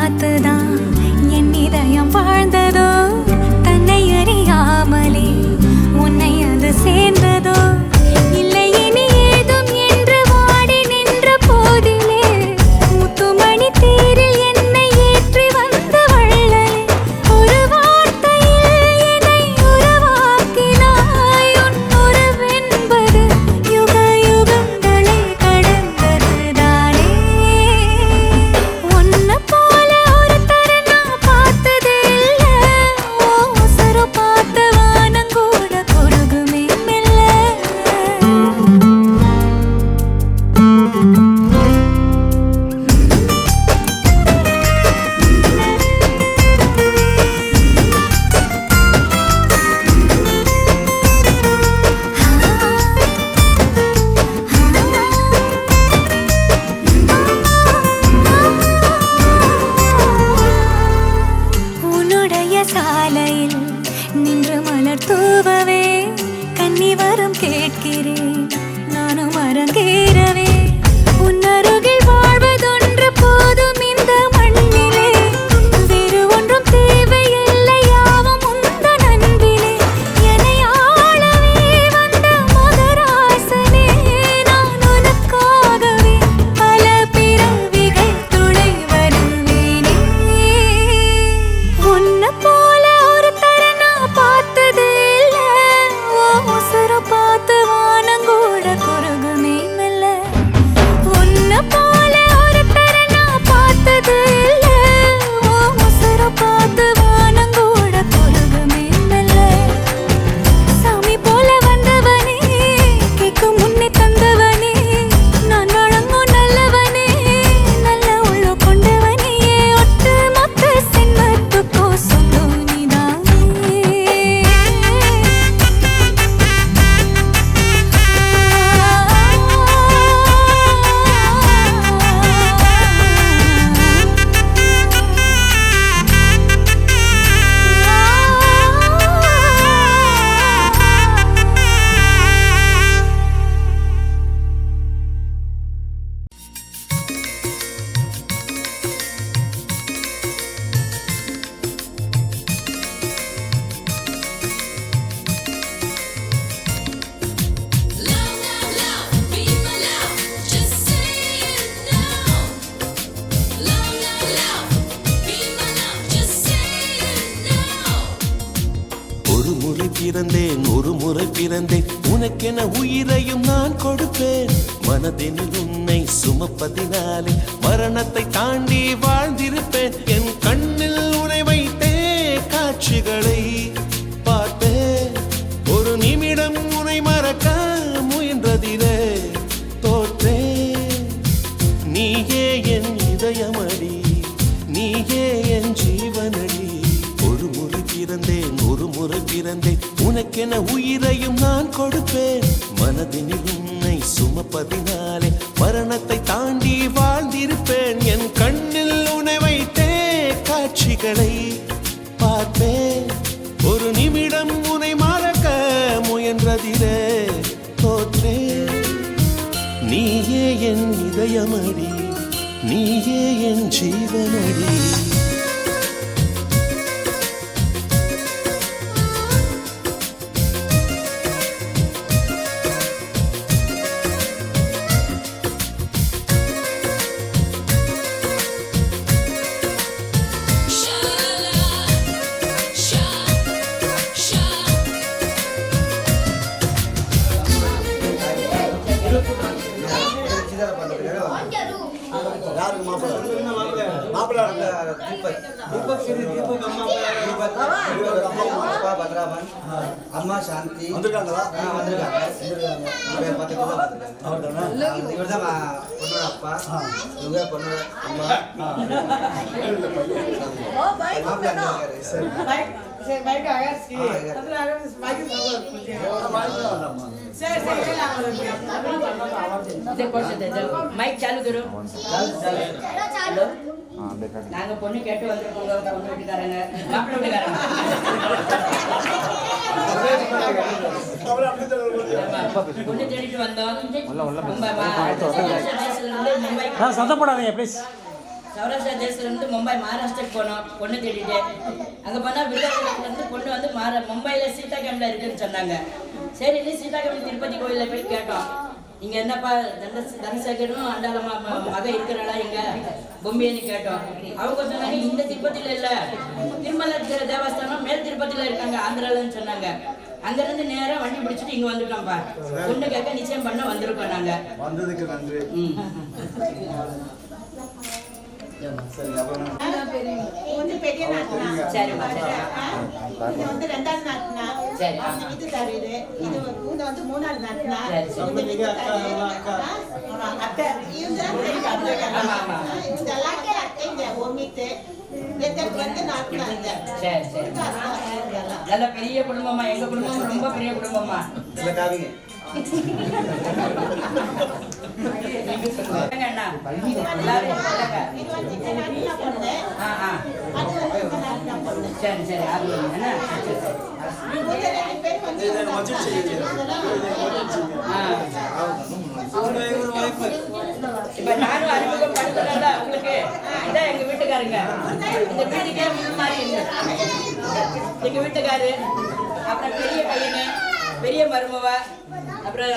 பார்த்துதான் என் இதயம் வாழ்ந்ததோ, தன்னை அறியாமலே உன்னை அது சேர்ந்ததோ, இல்லை இனி ஏதும் என்று வாடி நின்ற போதிலே முத்துமணி தேரில் என்னை ஏற்றி வந்த வள்ளலே, ஒரு வார்த்தையில் என்னை உருவாக்கினாய். உன் உறவென்பது யுக யுகங்களை கடந்ததுதானே. உன்னை போல ஒருத்தரை நான் பார்த்ததே இல்லை. உசுரு பார்த்த வானம் கூட குறுகுமே மெல்ல. உன்னுடைய சாலையில் நின்று மலர் தூவவே கன்னி வரம் கேட்கிறேன், நானும் அரங்கேறவே. உன் அருகில் வாழ்வதொன்று போதும் இந்த மண்ணிலே, வேறு ஒன்றும் தேவையில்லை யாவும் உந்தன் அன்பிலே. என்னை ஆளவே வந்த மகராசனே, நான் உனக்காகவே பல பிறவிகள் துணை வருவேனே. உன்னை போல ஒருத்தரை நான் பார்த்ததே இல்லை. உசுரு பார்த்து வானங்கூட குறுகுமே மெல்ல. உன்னை போல ஒருத்தரை நான் பார்த்ததே இல்லை. உசுரு பார்த்து வானங்கூட குறுகுமே மெல்ல. சாமி போல வந்தவனே, கேட்கும் முன்னே தந்தவனே, நான் வழங்கும் நல்லவனே, நல்ல உள்ள கொண்டவனே, ஒட்டு மொத்த சின்னத்துக்கோ சொந்தம் நீதானே. ஒரு முறை பிறந்தேன், ஒரு முறை பிறந்தேன், உனக்கென உயிரையும் நான் கொடுப்பேன். மனதினில் உன்னை சுமப்பதினாலே மரணத்தை தாண்டி வாழ்ந்திருப்பேன். என் கண்ணில் உன்னை வைத்தே காட்சிகளை பார்த்தேன். ஒரு நிமிடம் உன்னை மறக்க முயன்றதிலே தோற்றேன். நீயே என் இதயமடி, நீயே என் ஜீவனடி. ஒரு முறை பிறந்தேன், ஒரு முறை பிறந்தேன், உனக்கென உயிரையும் நான் கொடுப்பேன். மனதினில் உன்னை சுமப்பதினாலே மரணத்தை தாண்டி வாழ்ந்திருப்பேன். என் கண்ணில் உன்னை வைத்தே காட்சிகளை பார்ப்பேன். ஒரு நிமிடம் உன்னை மறக்க முயன்றதிலே தோற்றேன். நீயே என் இதயமடி, நீயே என் ஜீவனடி. அம்மா சாந்தி வந்திருக்காங்களா? இவர் தான் பொண்ணோட அப்பா, இவங்க பொண்ணோட அம்மா. माइक चालू करो. நாங்க பொண்ணு கேட்டு வந்திருக்கோங்க, பொண்ணு வீட்டுக்காரங்க மாப்பிள்ளை வீட்டுக்காரங்க. பொண்ணு தேடிட்டு வந்தோம். சத்தப்படாதீங்க ப்ளீஸ். சௌராஷ்டிரா தேசத்துலேருந்து மும்பை மகாராஷ்டிராக்கு போனோம் பொண்ணு தேடிட்டு. அங்கே போனால் விருதாச்சலத்துலேருந்து பொண்ணு வந்து மும்பையில் சீதா கேம்பில் இருக்குன்னு சொன்னாங்க. சரி நீ சீதா கேம்ப் திருப்பதி கோயிலில் போய் கேட்டோம். இங்கே என்னப்பா தனசேகரும் அண்டாளமா மக இருக்கிறாளா இங்கே பொம்பேன்னு கேட்டோம். அவங்க சொன்னாங்க இந்த திருப்பதியில் இல்லை, திருமலை தேவஸ்தானம் மேல் திருப்பதியில் இருக்காங்க ஆந்திராலன்னு சொன்னாங்க. அங்கிருந்து நேரம் வண்டி பிடிச்சிட்டு இங்க வந்துட்டோம்ப்பா. பொண்ணு கேட்க நிச்சயம் பண்ண வந்திருக்கோம் நாங்க. வந்ததுக்கு நன்றி. சரி பெரிய நாட்டுனா சரிம்மா இது வந்து ரெண்டாவது நாட்டுனா சரி வீட்டுக்காரரு இது வந்து மூணாவது நாட்டுனா அத்தை இதெல்லாம் அத்தைங்க ஒமிட்டு வந்து நாட்டுனாங்க. சரி சரி நல்ல பெரிய குடும்பமா. எங்க குடும்பம் ரொம்ப பெரிய குடும்பமா. இல்ல காவிங்க சரி சரி இப்ப நானும் அறிமுகம் படுத்துறேன்ல உங்களுக்கு. இதான் எங்க வீட்டுக்காருங்க. இந்த வீட்டுக்கே மாதிரி எங்க வீட்டுக்காரு, அப்புறம் பெரிய பையனு, பெரிய மருமவ, அப்புறம்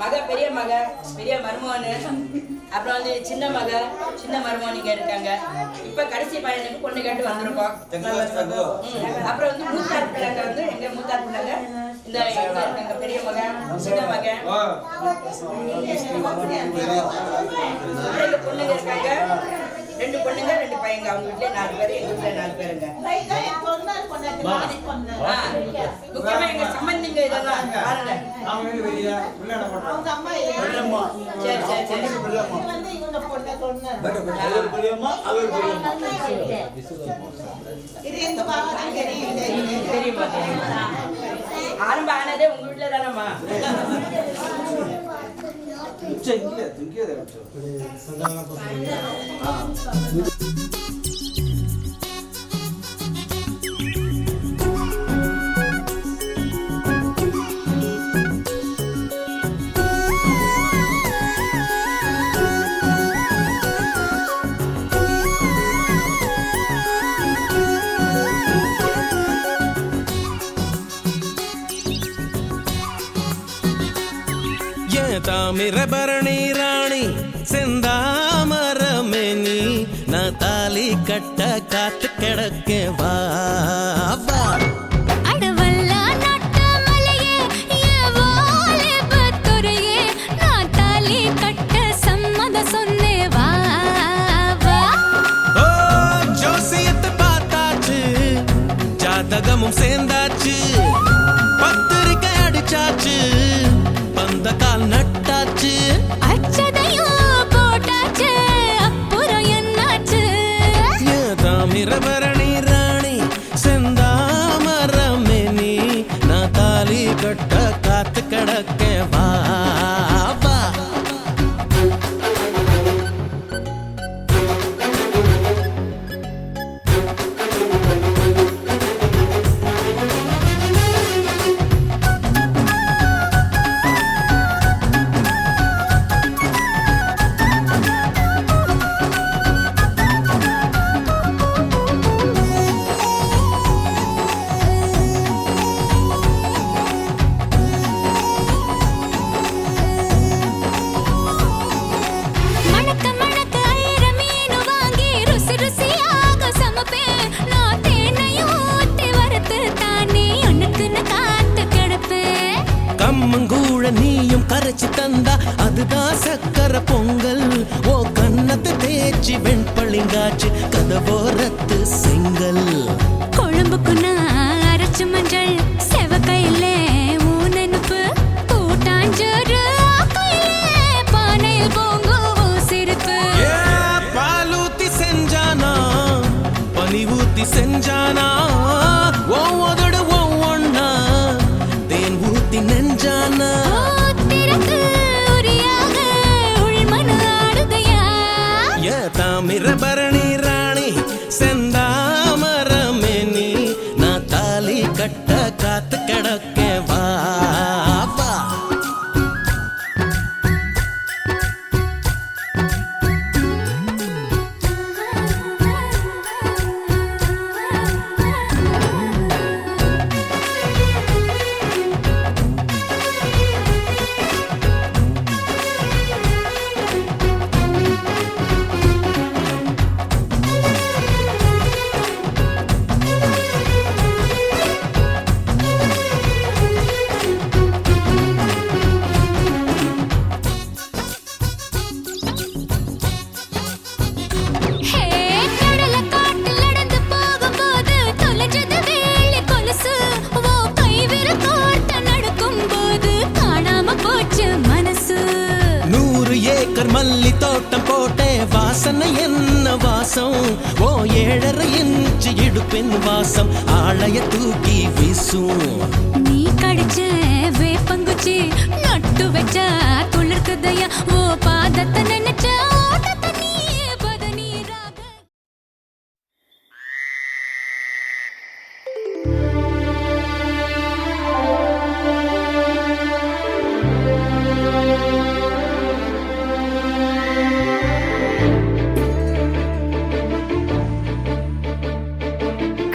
மக, பெரிய மக, பெரிய மருமகனு, அப்புறம் வந்து சின்ன மக, சின்ன மருமகன் இங்க இருக்காங்க. இப்ப கடைசி பையனுக்கு பொண்ணு கேட்டு வந்திருக்கோம். அப்புறம் வந்து மூத்தார் பிள்ளைங்க வந்து எங்க மூத்தார் பிள்ளைங்க இந்த இருக்காங்க. பெரிய மக, சின்ன மக, பொண்ணுங்க இருக்காங்க. 2 பொண்ணுங்க 2 பையங்க. அவங்க வீட்டுல 4 பேரு, எங்க வீட்டுல 4 பேருங்க. முக்கியமா எங்க சம்பந்திங்க இதெல்லாம் பாருங்க. சரி சரி சரி தெரியுமா தெரியுமா. ஆரம்பம் ஆனதே உங்க வீட்டுல தானம்மா. தாமிரபரணி ராணி செந்தாமரமேனி நான் தாலி கட்ட காத்து கிடக்க வா வா. அடவல்லா நாட்டமலையே ஏவாலே பத்துரையே நான் தாலி கட்ட சம்மதம் சொன்னே வா வா. ஓ ஜோசியத்தை பார்த்தாச்சு, ஜாதகமும் சேர்ந்தாச்சு, பத்திரிக்கை அடிச்சாச்சு, பந்த கால் நட்டாச்சு, அச்சதையும் போட்டாச்சு, அப்புறம் என்னாச்சு? தாமிரபரணி ராணி செந்தாமரமேனி நான் தாலி கட்ட காத்து கிடக்க வா வா. மணக்க மணக்க ஐர மீனு வாங்கி ருசி ருசியாக சமைப்பேன். நான் தேனையும் ஊத்தி வறுத்து தானே உனக்குன்னு காத்து கிடப்பேன். கம்மங்கூழ நீயும் கரைச்சி தந்தா அதுதான் சக்கரை பொங்கல். ஓ கண்ணத்தை தேய்ச்சி வெண்பளிங்காச்சு கதவோரத்து செங்கல். கொழும்புக்கு நான் அரைச்ச மஞ்சள் செவக்கையில ஊனனுப்பு கூட்டாஞ்சோறு ஆக்கையிலே பானையில் பொங்கும் சிரிப்பு. பாலூத்தி செஞ்சானா பனி ஊத்தி செஞ்சானா ஒவ்வொரு ஒவ்வொன்னா தேன் ஊத்தி நெஞ்சானா. திறக்கு உரியாக உள்மனு ஆடுதையா. தாமிரபரணி ராணி செந்தாமரமேனி நான் தாலி கட்ட காத்து கிடக்க வா வா. வாசனை என்ன வாசம் ஓ 7.5 இன்ச்சு இடுப்பின் வாசம் ஆளைய தூக்கி வீசும் நீ கடிச்ச வேப்பங்குச்சி நட்டு வச்ச துளிர்க்குதையா ஓ பாதத்தை நினைச்ச ஓட்டத்தை நீ பதநீராக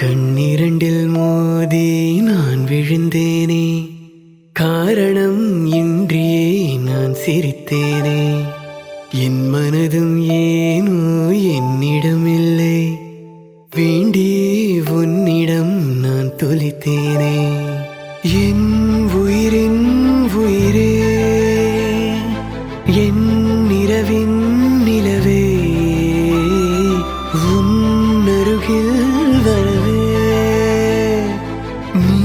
கண்ணிரண்டில் மோதி நான் விழுந்தேனே காரணம் இன்றியே நான் சிரித்தேனே என் மனதும் ஏனோ என்னிடமில்லை வேண்டியே உன்னிடம் நான் தொலைத்தேனே என் உயிரின் உயிரே என் நிறவின் நிலவே உன்னருகில் வரவே நீ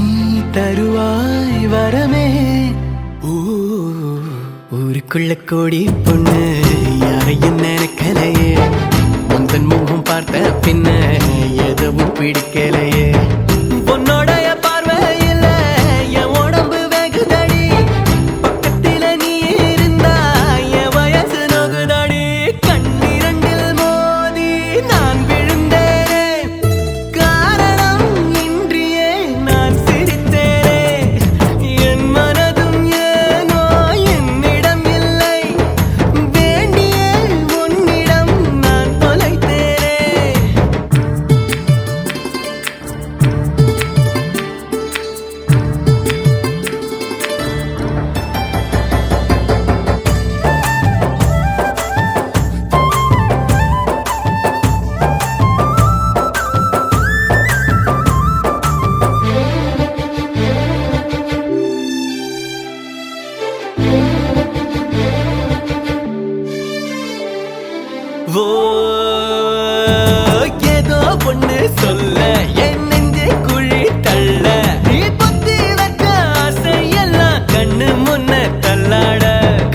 தருவாய் வரமே ஊருக்குள்ள கோடி பொண்ணு யாரையும் நினைக்கலையே முந்தன் முகம் பார்த்த பின்ன எதுவும் பிடிக்கலையே பொன்னோடைய பார்வையில் என் உடம்பு வெகுதடி பக்கத்தில நீ இருந்தா என் வயசு நோகுதடி கண்ணிரண்டில் மோதி நான் விழுந்தேனே காரணம் இன்றியே நான் சிரித்தேனே என் மனதும் ஏனோ என்னிடம் இல்லை வேண்டியே உன்னிடம் நான் தொலைத்தேனே ஓ ஏதோ பொண்ணு சொல்ல என் நெஞ்சு குழி தள்ள நீ பொத்தி வச்ச ஆசையெல்லாம் கண்ணு முன்ன தள்ளாட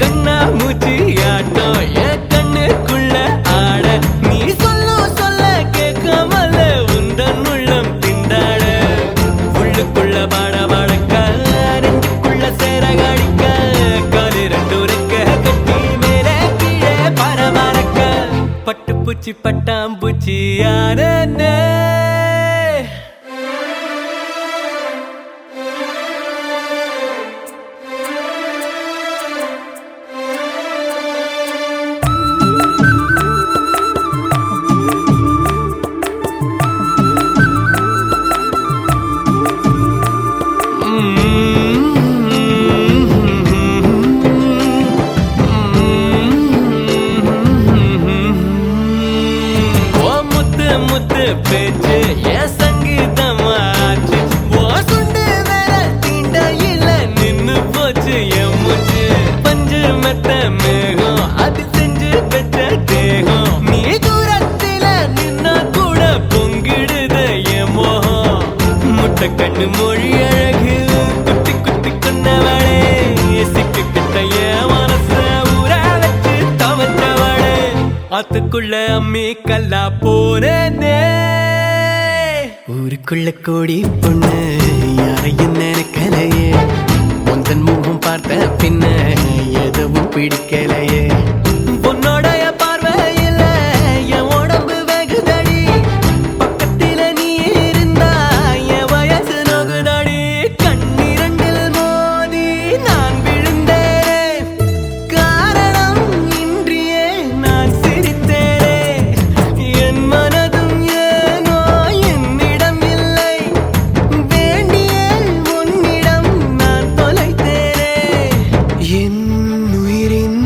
கண்ணா மூச்சு ஆட்டம் என் கண்ணுக்குள்ள ஆட நீ சொல்ல கேட்காமல உந்தன் உள்ளம் திண்டாட உள்ளுக்குள்ள பாட பாடக்க நெஞ்சுக்குள்ள சேர காடிக்க காலு ரெண்டு ரெக்க கட்டி மேலே கீழே பரபரக்க பட்டுப்பூச்சி பட்டாம்பூச்சி யாரே முத்து பேச்சு என் சங்கீதமாச்சு ஓ சுண்டு வேற தீண்ட இல்ல நின்னு போச்சு என் மூச்சு பஞ்சு மெத்த மேகம் அது செஞ்சு பெற்ற தேகம் நீ தூரத்தில நின்னா கூட பொங்கிடுத என் மோகம் முட்டை கண்ணு மொழி அழகு குத்தி குத்தி கொண்டவளே சிக்கு கிட்ட என் மனச ஊற வச்சு தவற்றவளே அதுக்குள்ள அம்மி கல்லா போனே ஊருக்குள்ள கோடி பொண்ணு யாரையும் நினைக்கலையே முந்தன் முகம் பார்த்த பின்ன எதுவும் பிடிக்கலையே பொன்னோடைய பார்வையில் என் உடம்பு வெகுதடி பக்கத்தில நீ இருந்தா என் வயசு நோகுதடி கண்ணிரண்டில் மோதி நான் விழுந்தேனே காரணம் இன்றியே நான் சிரித்தேனே என் மனதும் ஏனோ என்னிடம் இல்லை வேண்டியே உன்னிடம் நான் தொலைத்தேனே என் உயிரின்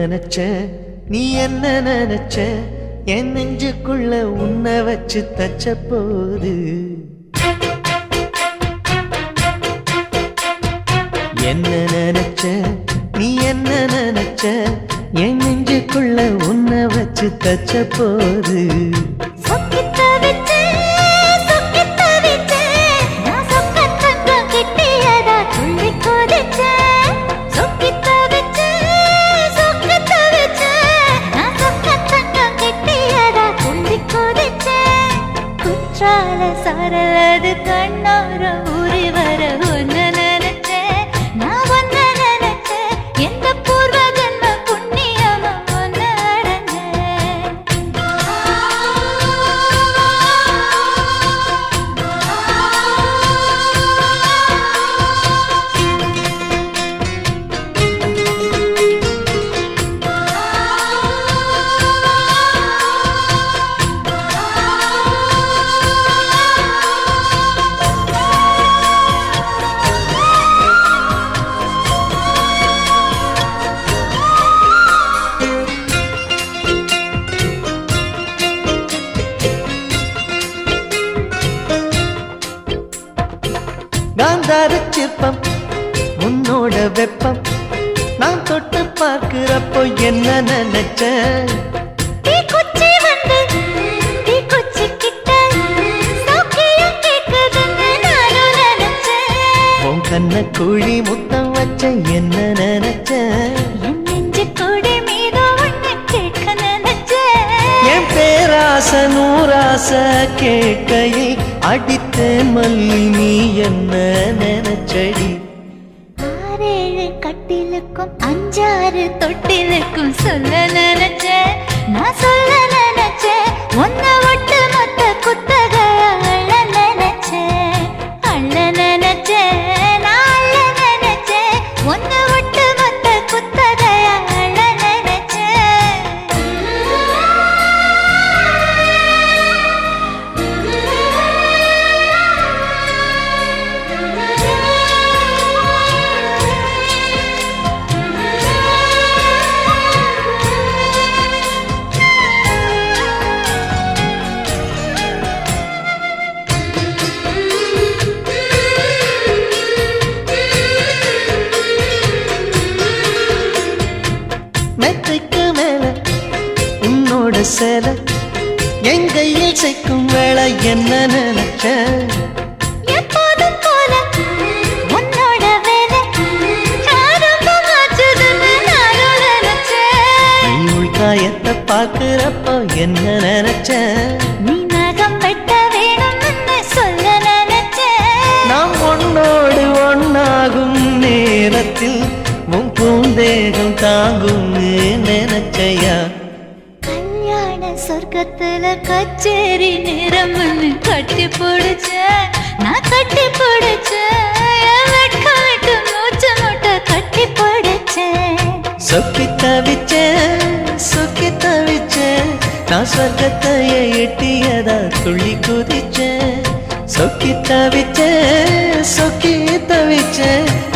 நினைச்ச நீ என்ன நினைச்ச என் நெஞ்சுக்குள்ள உன்னை வச்சு தச்ச போது என்ன நினைச்ச நீ என்ன நினைச்ச என் நெஞ்சுக்குள்ள உன்னை வச்சு தச்ச போது சரலது கண்ணார ஊறி வர ஒன்னு நினைச்சேன் நான் ஒன்னு நினைச்சேன் எந்த பூர்வ ஜன்ம புண்ணியமா ஒன்னு காந்தார சிற்பம் உன்னோட வெப்பம் நான் தொட்டு பார்க்கிறப்போ என்ன நினைச்ச குச்சி வந்து குச்சி கிட்ட சௌக்கியம் கேக்குதுன்னு நானும் நினைச்சேன் உன் கண்ண குழி முத்தம் வச்ச என்ன நினைச்ச என் நெஞ்சு கூடி மீது ஒன்னு கேட்க நினைச்சேன் என் பேராச நூராச கேட்கையில் அடித்தேன் மல்லி நீ என்ன நினைச்சடி 6 கட்டிலுக்கும் 5 தொட்டிலுக்கும் சொல்ல நினைச்சேன் நான் சொல்ல நினைச்சேன் உன்னை ஒட்டு மொத்த குத்தக அள்ள நினைச்சேன் நான் அள்ள நினைச்சேன் உன்னை ஒட்டு மொத்த குத்தக அள்ள மெத்தைக்கு மேல உன்னோட சேலை என் கையில் சேர்க்கும் வேளை என்ன நினைச்ச எப்போதும் போல உன்னோட வேலை ஆரம்பமாச்சுதுன்னு நானும் நினைச்சேன் நீ உள்காயத்தை பார்க்கிறப்போ என்ன நினைச்ச நீ நகம் வெட்ட வேணும்னு சொல்ல நினைச்சேன் நாம் ஒன்னோடு ஒன்னாகும் நேரத்தில் உன் பூந்தேகம் தாங்கும் நினைச்சையா கல்யாண சொர்க்கத்துல கச்சேரி நேரம்னு கட்டி பிடிச்ச நான் கட்டி பிடிச்சேன் வெட்காட்டு மூச்சு முட்டை கட்டி பிடிச்சேன் சொக்கி தவிச்சேன் நான் சொர்க்கத்தையே எட்டியதா துள்ளி குதிச்சேன் சொக்கி தவிச்சேன்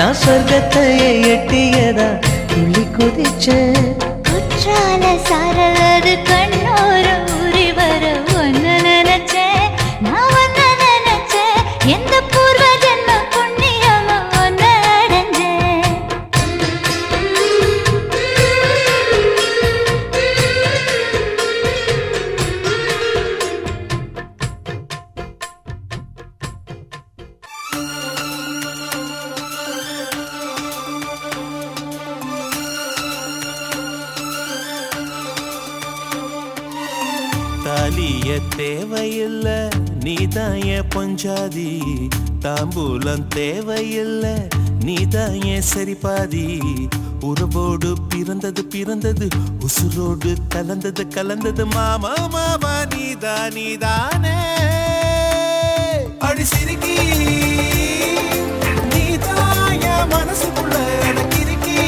நான் சொர்க்கத்தையே எட்டியதா துள்ளி குதிச்சேன் குற்றால சாரலது கண்ணோர ஊறி வர ஒன்னு நினைச்சேன் நான் ஒன்னு நினைச்சேன் எந்த பூர்வ ஜன்ம புண்ணியமா ஒன்னு அடைஞ்சேன் தாலிய தேவையில்ல நீதாய பொஞ்சாதி தாம்பூலம் தேவையில்ல நீதாய சரிபாதி உறவோடு பிறந்தது உசுரோடு கலந்தது மாமா மாமா நீதானே அடி சிரிக்கி நீதாய மனசுக்குள்ள எனக்கு இருக்கி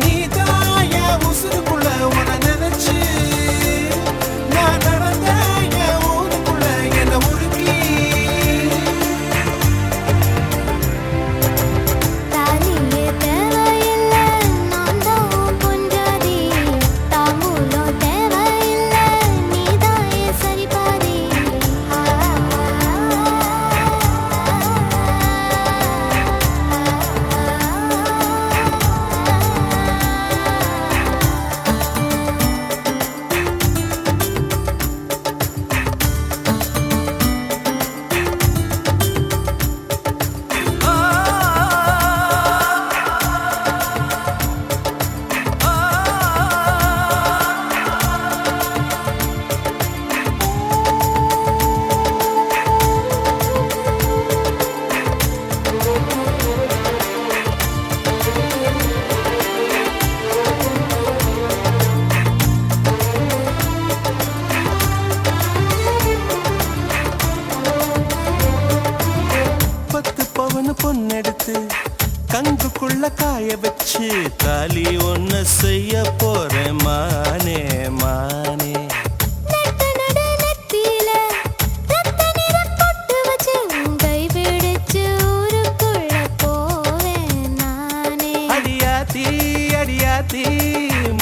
நீதாய உசுருக்குள்ள உன நினைச்சு நான் நடந்த என் ஊருக்குள்ள என்ன உருக்கி தாலியே தேவையில்லை நான் தான் வச்சு தாலி ஒன்னு செய்ய போறேன் மானே மானே. நட்ட நட நெத்தியில ரத்த நிற பொட்டு வச்சு உன் கை பிடிச்சு ஊருக்குள்ள போவேன் நானே. அடியாத்தி அடியாத்தி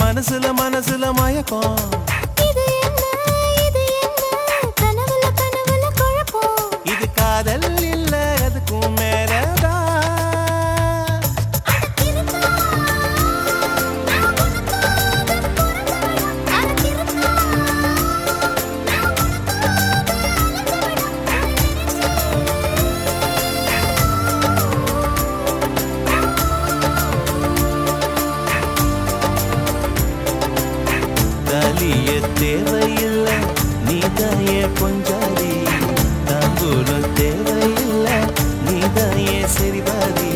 மனசுல மனசுல மயக்கம். இது என்ன கனவுல கனவுல குழப்பம். இது காதல் இல்ல அதுக்கும் மேலதான். தாலிய தேவையில்லை நீதாயே பொஞ்சாதி. தாம்பூலம் தேவையில்லை நீதாயே சரிபாதி.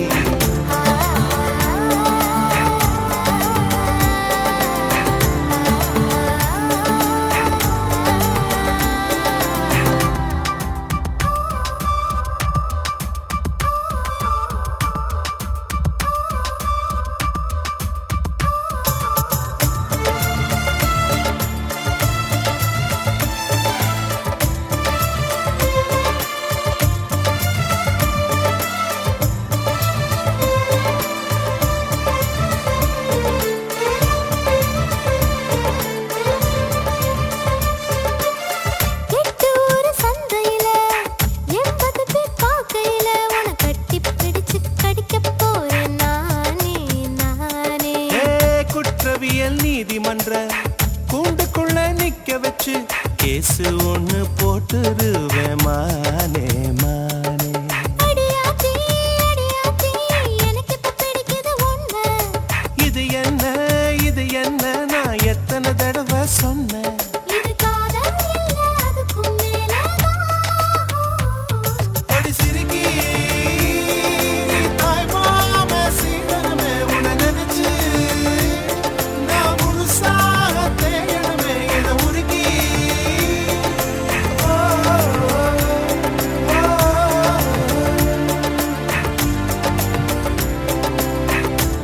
கெட்டூர் சந்தையில 80 பேர் பார்க்கையில உன்னை கட்டி பிடிச்சு கடிக்க போறேன் நானே நானே. ஏ குற்றவியல் நீதிமன்ற கூண்டுக்குள்ள நிக்க வச்சு கேசு ஒண்ணு போட்டுருவேன் மானே மானே. அடியாத்தி எனக்கு இப்ப பிடிக்குது உன்னை. இது என்ன நான் எத்தனை தடவை சொன்னேன். இது காதல் இல்ல அதுக்கும் மேலதான். அடி சிரிக்கி தாய் மாம சீதனமே உன்னை நினைச்சு நான் முழுசாக தேயணுமே என உருகி. ஓ, ஓ,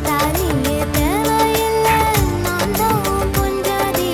தாலியே தேவையில்ல நான் தான் பொஞ்சாதி.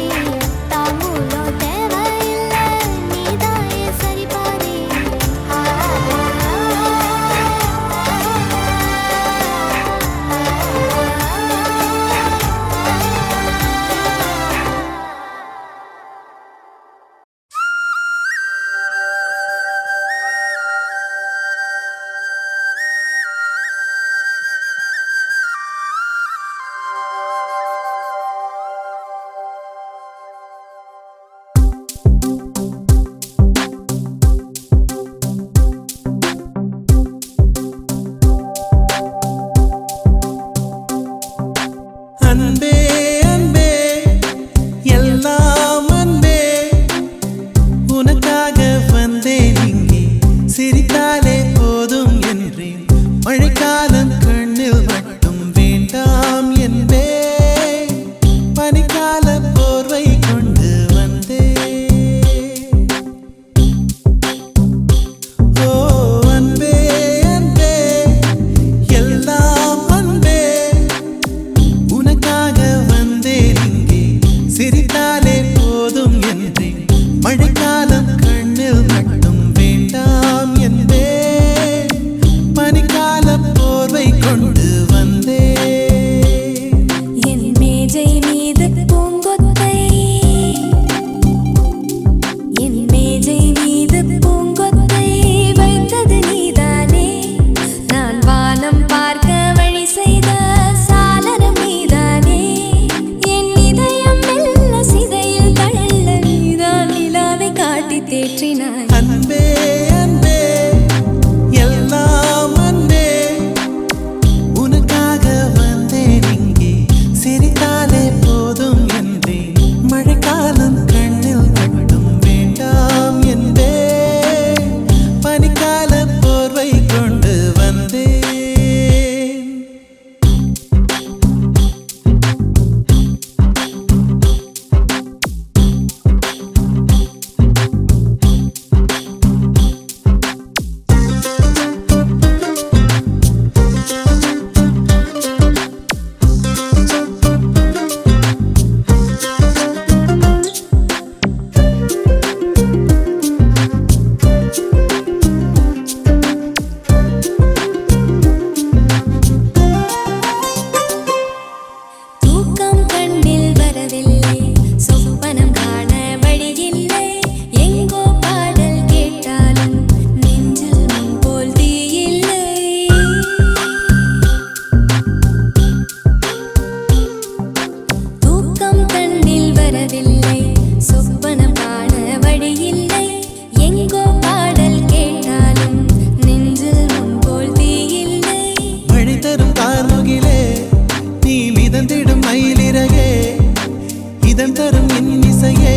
என் இசையே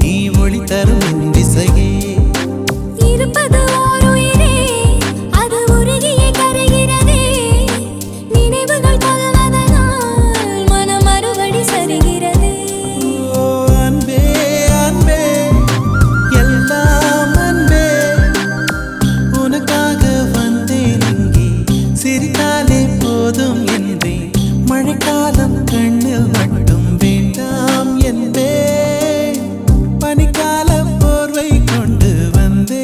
நீ ஒளி தரும் என் திசையே இருப்பது ஓர் உயிரே அது உருகியே கரைகிறதே நினைவுகள் கொள்வதனால் மனம் மறுபடி சரிகிறது ஓ அன்பே அன்பே எல்லாம் அன்பே உனக்காக வந்தேன் இங்கே சிரித்தாலே போதும் என்றேன் மழைக்காலம் கண்ணில் மட்டும் வேண்டாம் என்பே பனிக்கால போர்வை கொண்டு வந்தே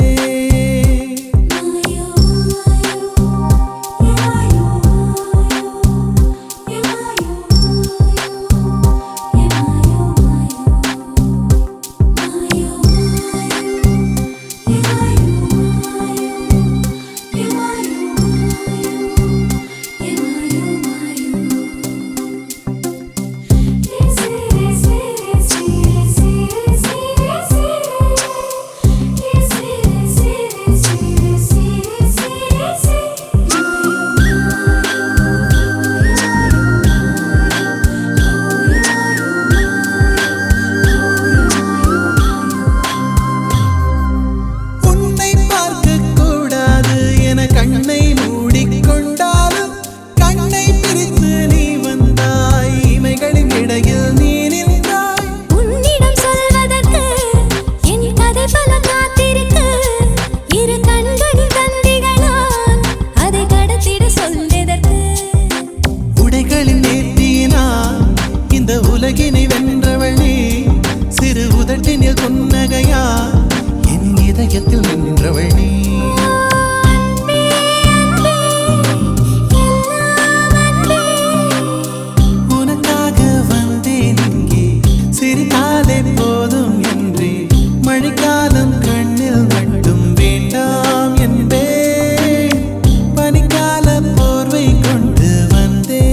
உன்னை பார்க்க கூடாது என கண்ணை மூடிக்கொண்டாலும் கண்ணை பிரித்து நீ வந்தாய் இமைகளின் இடையில் நீ நின்றாய் உன்னிடம் சொல்வதற்கு என் கதை பல காத்திருக்கு இரு கண்களின் தந்திகளால் அதை கடத்திட சொல்வதற்கு உடைகளின் நேர்த்தியினால் இந்த உலகினை வென்றவள் நீ சிறு உதட்டினில் புன்னகையா என் இதயத்தில் நின்றவள் நீ அன்பே அன்பே எல்லாம் அன்பே உனக்காக வந்தேன் இங்கே சிரித்தாலே போதும் என்றே மழைக்காலம் கண்ணில் மட்டும் வேண்டாம் என்பே பனிக்கால போர்வை கொண்டு வந்தே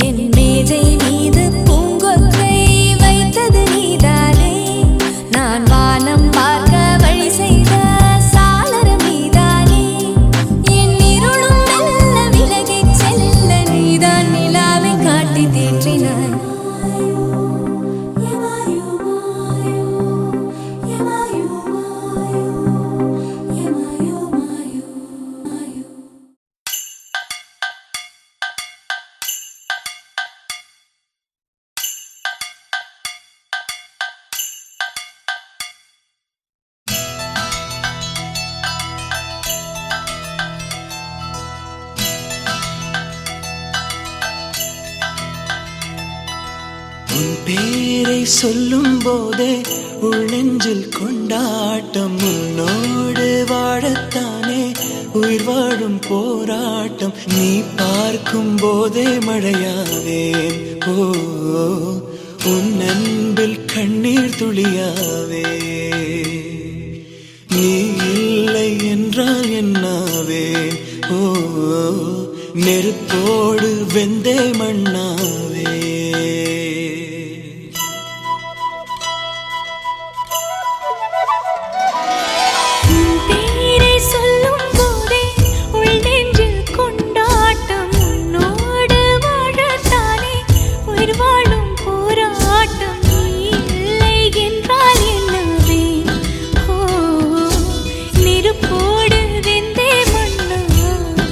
என் மேஜை மீது பூங்கொற்றை வைத்தது நீதானே நான் வானம் பார்க்க வழி செய்த சாளரம் நீதானே என் இருளும் மெல்ல விலகிச் செல்ல நீதான் நிலாவை காட்டி தேற்றினாய் உன் பேரை சொல்லும் போதே உள்ளெஞ்சில் கொண்டாட்டம் உன்னோடு வாழத்தானே உயிர் வாழும் போராட்டம் நீ பார்க்கும் போதே மழையாவேன் ஓ உன் அன்பில் கண்ணீர் துளியாவே நீ இல்லை என்றால் என்னாவேன் ஓ நெருப்போடு வெந்தே மண்ணாவே உன் பேரை சொல்லும் போதே உள் நெஞ்சில் கொண்டாட்டம் உன்னோடு வாழத்தானே உயிர் வாழும் போராட்டம் நீ இல்லை என்றால் என்னவே ஓ நெருப்போடு வெந்தே மண்ணாவே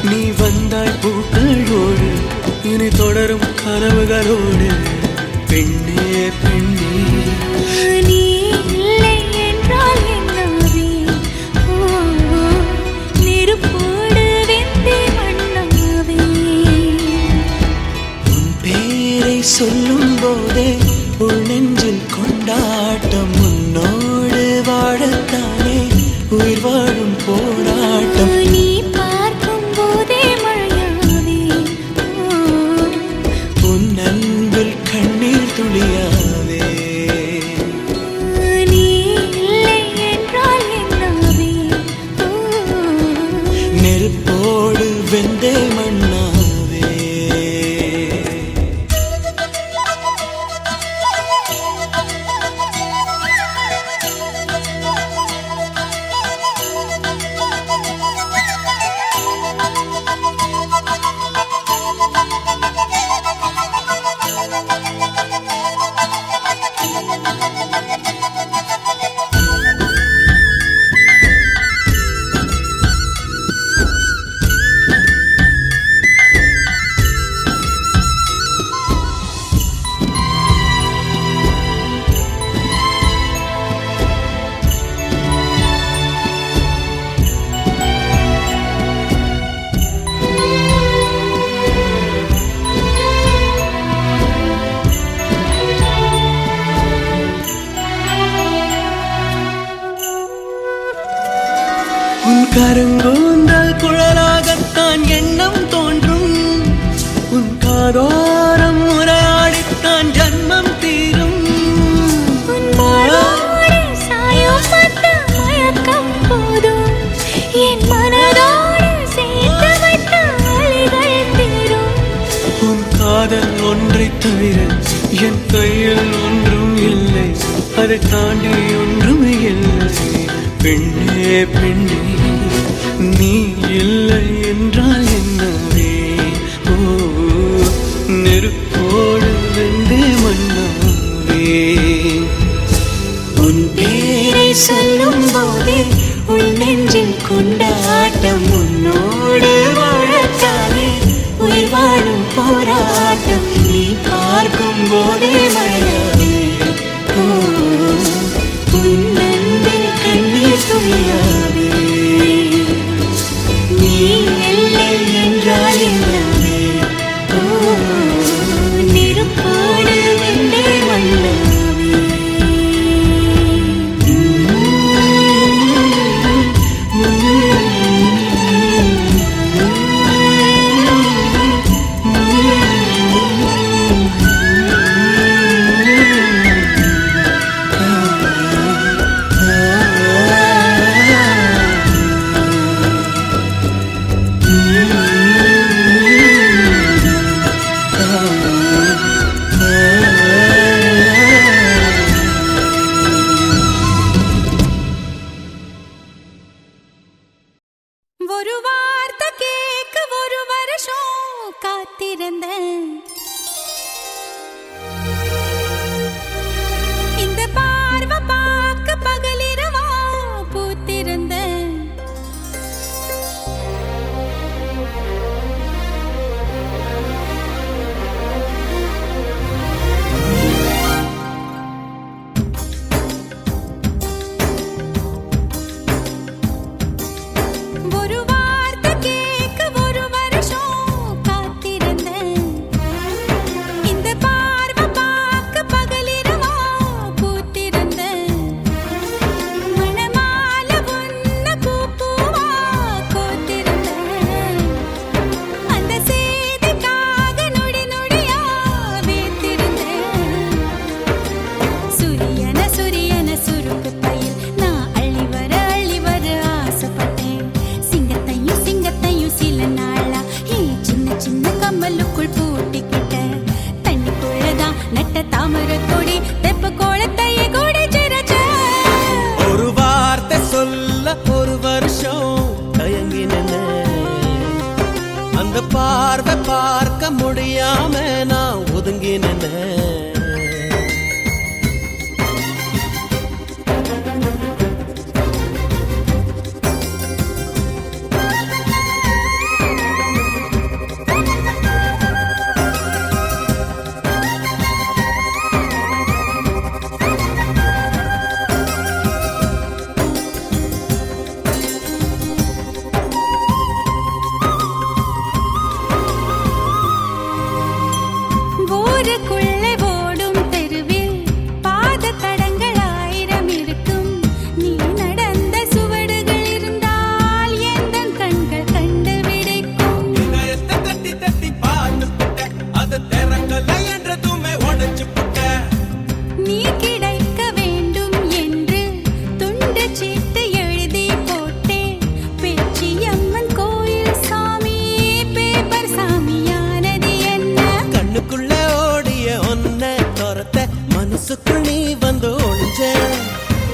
நீ வந்தாய் பூக்களோடு இனி தொடரும் கனவுகளோடு பெண்ணே பெண்ணே நீ இல்லை என்றால் என்னாவே நெருப்போடு வெந்தே மண்ணாவே உன் பேரை சொல்லும் போதே உள் நெஞ்சில் கொண்டாட்டம் உன்னோடு வாழத்தானே உயிர் வாழும் போராட்டம் நீ பார்க்கும் போதே மழையாவே உன் அன்பில் கண்ணீர் துளியாவே நீ இல்லை என்றால் என்னாவே நெருப்போடு வெந்தே மண்ணாவே உன் கருங்கூந்தல் குழலாகத்தான் எண்ணம் தோன்றும் உன் காதோரம் உரையாடித்தான் ஜன்மம் தீரும் உன் மாளோடு சாயும் பட்டு மயக்கம் போதும் என் மனதோடு சேர்த்து வைத்த வலிகள் தீரும் உன் காதல் ஒன்றைத் தவிர என் கையில் ஒன்றும் இல்லை அதை தாண்டி ஒன்றும் இல்லை பெண்ணே பெண்ணே நீ இல்லை என்றால் என்னவே ஓ நெருப்போடு வெந்தே மண்ணாவே உன் பேரை சொல்லும் போதே உள் நெஞ்சில் கொண்டாட்டம் உன்னோடு வாழத்தானே உயிர் வாழும் போராட்டம் நீ பார்க்கும் போதே மழையாவே ஓ உன் அன்பில் கண்ணீர் துளியாவே நீ இல்லை என்றால் என்னவே ஓ நெருப்போடு வெந்தே மண்ணாவே ஒரு வார்த்தை கேட்க ஒரு வருஷம் காத்திருந்தேன் இந்த பார்வை பார்க்க பகலிரவா பூத்திருந்தேன் ஒரு வார்த்தை கேட்க ஒரு வருஷம் காத்திருந்தேன் இந்த பார்வை பார்க்க பகலிரவா பூத்திருந்தேன் மணமால உன்னை பூவா கோத்திருந்தேன் அந்த செய்திக்காக நொடி நொடியா வேத்திருந்தேன் சுரியன சுருக்கு பையில் நான் அள்ளி வர ஆசைப்பட்டேன் சிங்கத்தையும் சில நாளா சின்ன சின்ன கம்மலுக்குள் பூட்டிக்கிட்டேன் தண்ணிக்குள்ளதான் நட்ட தாமரை கொடி தெப்ப கோலத்தையே கொடி சிறச்ச ஒரு வார்த்தை சொல்ல ஒரு வருஷம் தயங்கினேன் அந்த பார்வை பார்க்க முடியாம நான் ஒதுங்கினேன் உள்ளுக்குள்ள ஓடிய ஒன்ன துரத்த மனசுக்குள் நீ வந்து ஒளிஞ்ச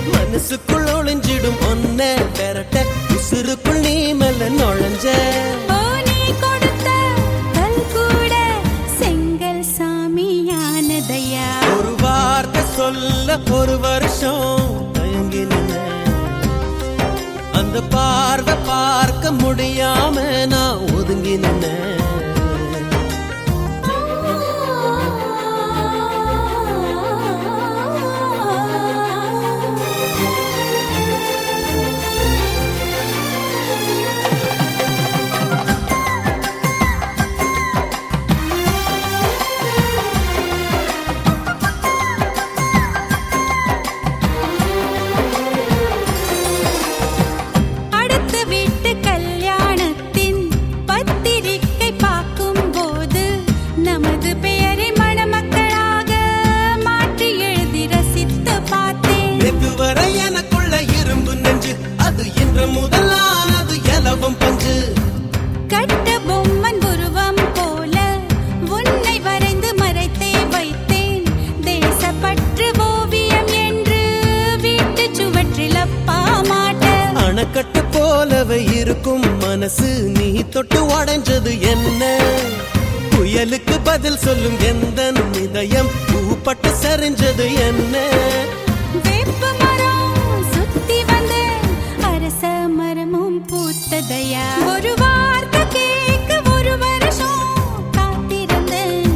மனசுக்குள் ஒளிஞ்சிடும் ஒன்ன பெறட்ட உசுருக்குள் நீ மெல்ல நுழைஞ்ச ஓ நீ கொடுத்த கல் கூட செங்கல் சாமியானதையா ஒரு வார்த்தை சொல்ல ஒரு வருஷம் தயங்கி நின்ன அந்த பார்வை பார்க்க முடியாம நான் ஒதுங்கி நின்ன அடுத்த வீட்டு கல்யாணத்தின் பத்திரிக்கை பார்க்கும் போது நமது பெயரை மணமக்களாக மாற்றி எழுதி ரசித்து பார்த்தேன் வெகுவரை எனக்குள்ள இரும்பு நெஞ்சு அது இன்று முதலானது எலவும் பஞ்சு கட்ட பொம்மன் உருவம் போல உன்னை வரைந்து மறைத்தே வைத்தேன் தேசப்பற்று ஓவியம் என்று வீட்டு சுவற்றில் அப்பா மாட்ட அணைக்கட்டு போலவே இருக்கும் மனசு நீ தொட்டு உடைஞ்சது என்ன புயலுக்கு பதில் சொல்லும் எந்த இதயம் பூப்பட்டு சரிஞ்சது என்ன வேப்ப மரம் சுத்தி வந்து அரச மரமும் பூத்ததையா ஒரு வார்த்தை கேட்க ஒரு வருஷம் காத்திருந்தேன்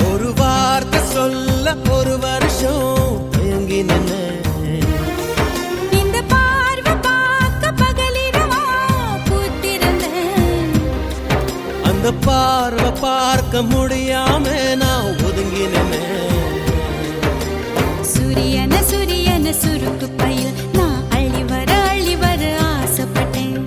ஒரு வார்த்தை சொல்ல ஒரு வருஷம் தயங்கி நின்ன இந்த பார்வை பார்க்க பகலிரவா பூத்திருந்தேன் அந்த பார்வை பார்க்க முடியாம நான் ஒதுங்கி நின்ன சூரியன சுருக்கு பயில் நான் அள்ளி வர ஆசைப்பட்டேன்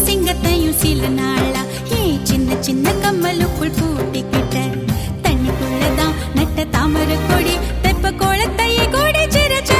சிங்கத்தையும் சில நாளா ஏன் சின்ன சின்ன கம்மலுக்குள் பூட்டிக்கிட்டேன் தண்ணிக்குள்ளதான் நட்ட தாமரை கொடி தெப்ப கோலத்தையே கொடி சிரிச்ச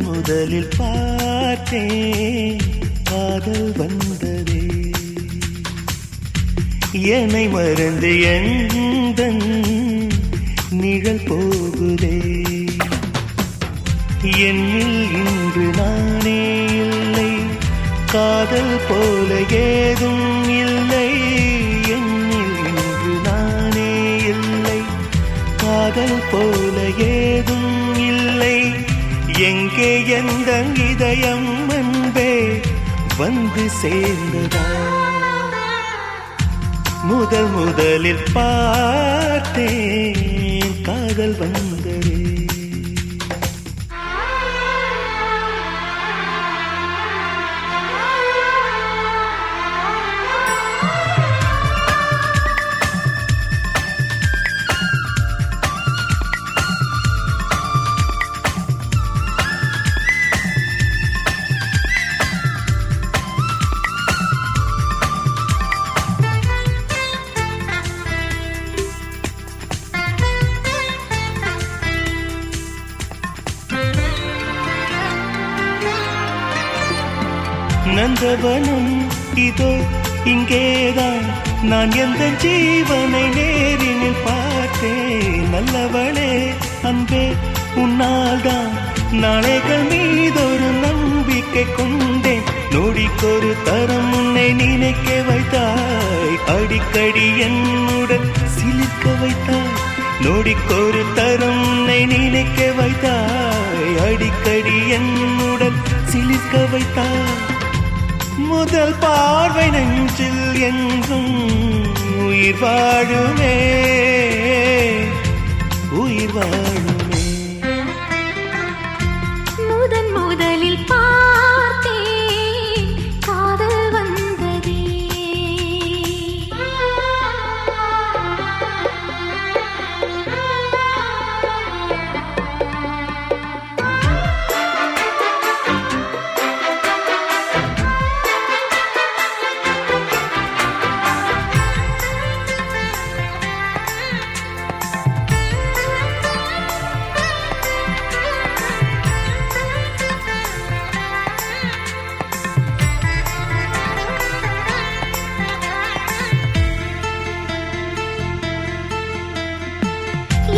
முதலில் பார்த்தேன் காதல் வந்ததே என்னை மறந்து எந்தன் நிழல் போகுதே என்னில் இன்று நானே இல்லை காதல் போல ஏதும் இல்லை என்னில் இன்று நானே இல்லை காதல் போல ஏதும் இல்லை எங்கே எந்த இதயம் அன்பே வந்து சேர்ந்ததா முதலில் பார்த்தேன் காதல் வந்ததே நந்தவனம் இதோ இங்கேதான் நான் எந்த ஜீவனை நேரினில் பார்த்தேன் நல்லவளே அன்பே உன்னால்தான் நாளைகள் மீதொரு நம்பிக்கை கொண்டேன் நொடிக்கொரு தரம் உன்னை நினைக்க வைத்தாய் அடிக்கடி என்னுடன் சிலிர்க்க வைத்தாய் நொடிக்கொரு தரம் உன்னை நினைக்க வைத்தாய் அடிக்கடி என்னுடன் சிலிர்க்க வைத்தாய் முதல் பார்வை நெஞ்சில் என்றும் உயிர் வாழுமே, உயிர் வாழுமே. முதன் முதலில் பார்த்தேன் காதல் வந்ததே.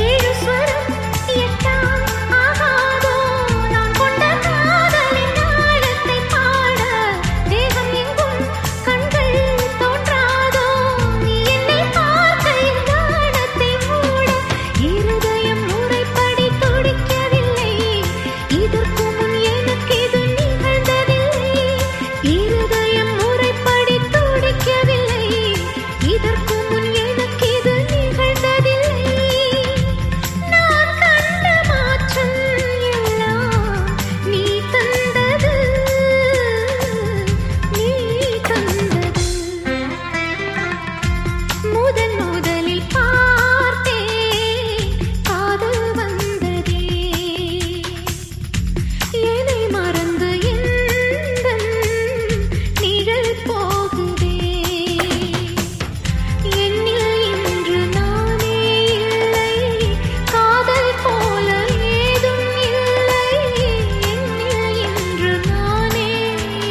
ஏழு ஸ்வரம் எட்டாம் ஆகாதோ நான் கொண்ட காதலின் ஆழத்தை பாட. தேகம் எங்கும் கண்கள் தோன்றாதோ நீ என்னை பார்க்கையில் கானத்தை மூட. இருதயம் முறைப்படி துடிக்கவில்லை, இதற்கு முன் எனக்கு இது நிகழ்ந்ததில்லை. இருதயம் முறைப்படி துடிக்கவில்லை, இதற்கு முன் எனக்கு இது நிகழ்ந்ததில்லை. நான் கண்ட மாற்றம் எல்லாம் நீ தந்தது, நீ தந்தது. முதன் முதலில் பார்த்தேன் காதல் வந்ததே. என்னை மறந்து எந்தன் நிழல் போகுதே. என்னில் இன்று நானே இல்லை, காதல் போல ஏதும் இல்லை. என்னில் இன்று நானே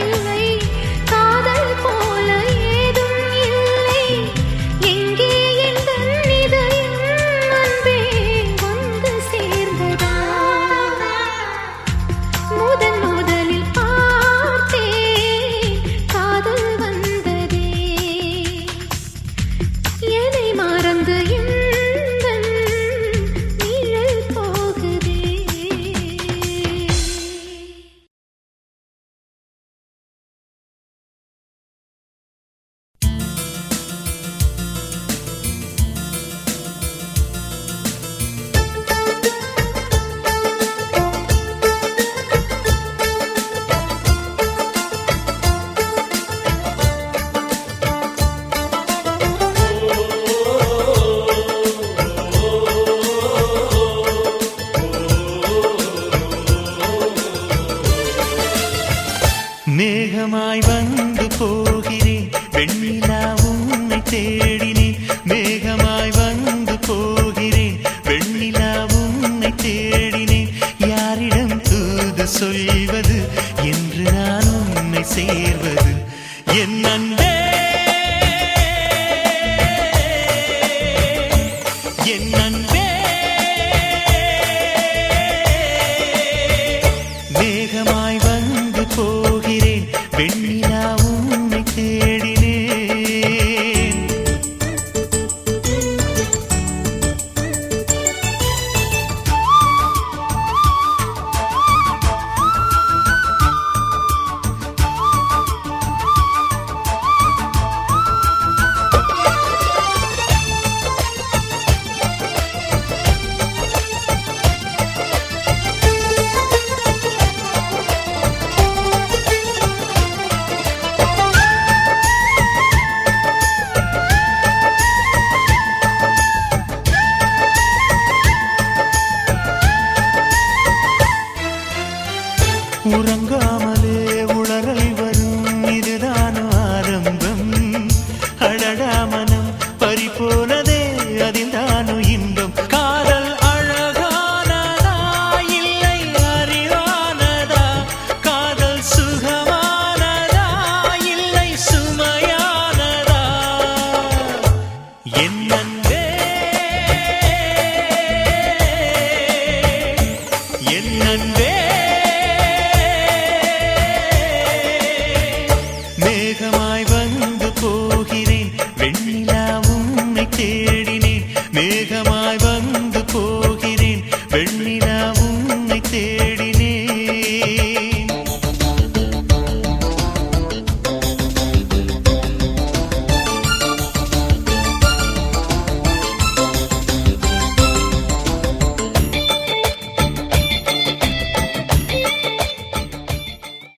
இல்லை, காதல் போல ஏதும் இல்லை. எங்கே எந்தன் இதயம் அன்பே வந்து சேர்ந்ததா? முதன் முதலில் பார்த்தேன் காதல் வந்ததே. என்னை மறந்து எந்தன் நிழல் போகுதே. மேகமாய் வந்து போகிறேன், வெண்ணிலா உன்னை தேடினேன். மேகமாய் வந்து போகிறேன், வெண்ணிலா உன்னை தேடினேன். யாரிடம் தூது சொல்வது என்று நான் உன்னை சேர்வது? என் அன்பே, என் அன்பே. மேகமாய் வந்து போகிறேன், வெண்ணிலா உன்னை தேடினேன். உறங்காமலே உளறல் வரும், இதுதான் ஆரம்பம். அழடா மனம் பறிபோனதே, அதில் தானோ இன்பம். காதல் அழகானதா இல்லை அறிவானதா? காதல் சுகமானதா இல்லை சுமையானதா? என் அன்பே, என் அன்பே. மேகமாய் வந்து போகிறேன், வெண்ணிலா உன்னை தேடி